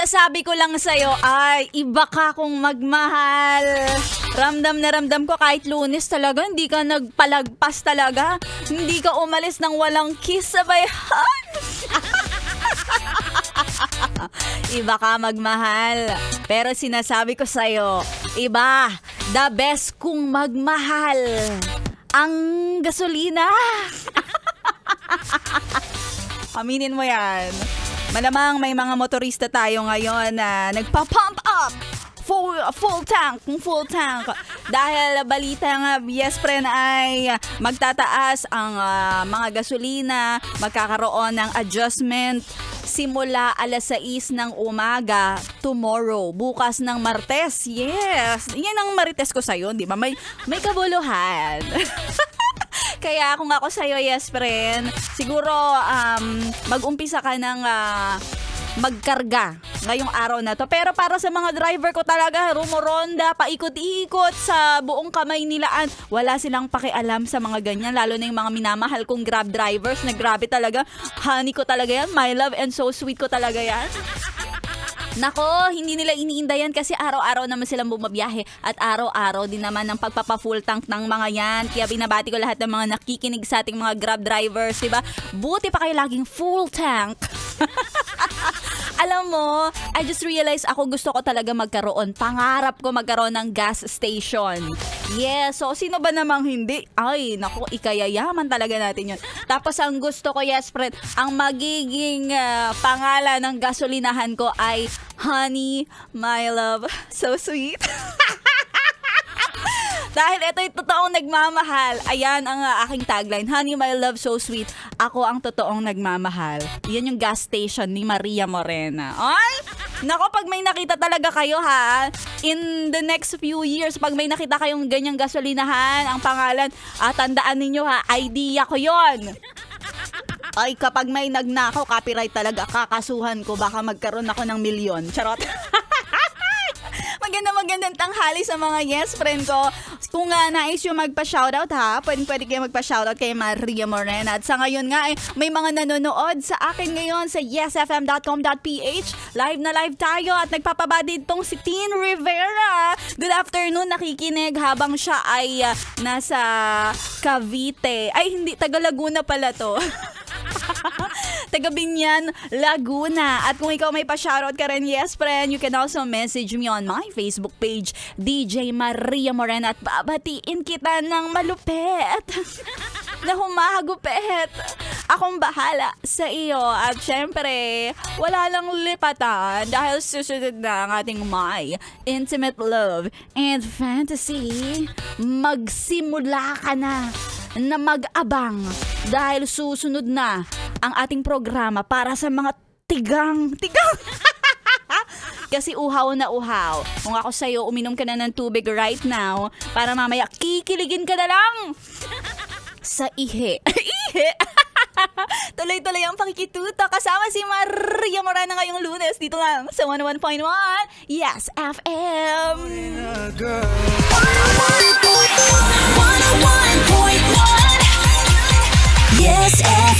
sinasabi ko lang sa'yo ay iba ka kung magmahal. Ramdam na ramdam ko kahit Lunes talaga, hindi ka nagpalagpas talaga. Hindi ka umalis ng walang kiss sa bayhan. Iba ka magmahal. Pero sinasabi ko sa'yo, iba, the best kung magmahal. Ang gasolina. Aminin mo yan. Malamang may mga motorista tayo ngayon na nagpa-pump up. Full tank. Dahil balita nga, yes friend, ay magtataas ang mga gasolina, magkakaroon ng adjustment simula alas 6 ng umaga tomorrow, bukas ng Martes. Yes, yan ang marites ko sa'yo, di ba? May kabuluhan. Kaya kung ako sa'yo, yes friend, siguro mag-umpisa ka ng magkarga ngayong araw na to. Pero para sa mga driver ko talaga, rumoronda, paikot-ikot sa buong kamay nilaan. Wala silang pakialam sa mga ganyan, lalo na yung mga minamahal kong Grab drivers na grabe talaga. Honey ko talaga yan, my love and so sweet ko talaga yan. Nako, hindi nila iniinda yan kasi araw-araw naman silang bumabiyahe at araw-araw din naman ng pagpapa-full tank ng mga yan. Kaya binabati ko lahat ng mga nakikinig sa ating mga Grab drivers, diba? Buti pa kayo laging full tank. Alam mo, I just realized gusto ko talaga magkaroon. Pangarap ko magkaroon ng gas station. Yes, so sino ba namang hindi? Ay, naku, ikayayaman talaga natin yun. Tapos ang gusto ko, yes friend, ang magiging pangalan ng gasolinahan ko ay Honey, My Love, So Sweet. Dahil ito'y totoong nagmamahal. Ayan ang aking tagline. Honey, my love, so sweet. Ako ang totoong nagmamahal. Yan yung gas station ni Maria Morena. Ay! Nako, pag may nakita talaga kayo ha, in the next few years, pag may nakita kayong ganyang gasolinahan, ang pangalan, tandaan ninyo ha, idea ko yon. Ay, kapag may nagnakaw, copyright talaga, kakasuhan ko, baka magkaroon ako ng milyon. Charot. Magandang tanghali sa mga yes friend ko. Kung nais yung magpa-shoutout ha, pwede kayo magpa-shoutout kay Maria Morena. At sa ngayon nga, may mga nanonood sa akin ngayon sa yesfm.com.ph. Live na live tayo at nagpapabati itong si Tin Rivera. Good afternoon, nakikinig habang siya ay nasa Cavite. Ay, hindi, taga Laguna pala to. Taga Binyan, Laguna. At kung ikaw may pa-shoutout ka rin, yes friend, you can also message me on my Facebook page, DJ Maria Morena, at babatiin kita ng malupet na humahagupet. Akong bahala sa iyo. At syempre, wala lang lipatan dahil susunod na ang ating My Intimate Love and Fantasy. Magsimula ka na mag-abang dahil susunod na ang ating programa para sa mga tigang. Kasi uhaw na uhaw. Kung ako sa'yo, uminom ka na ng tubig right now para mamaya kikiligin ka na lang sa ihe. Tuloy-tuloy ang pakikituto kasama si Maria Morena ngayong Lunes dito lang sa 101.1 Yes FM. 101.1 Yes FM.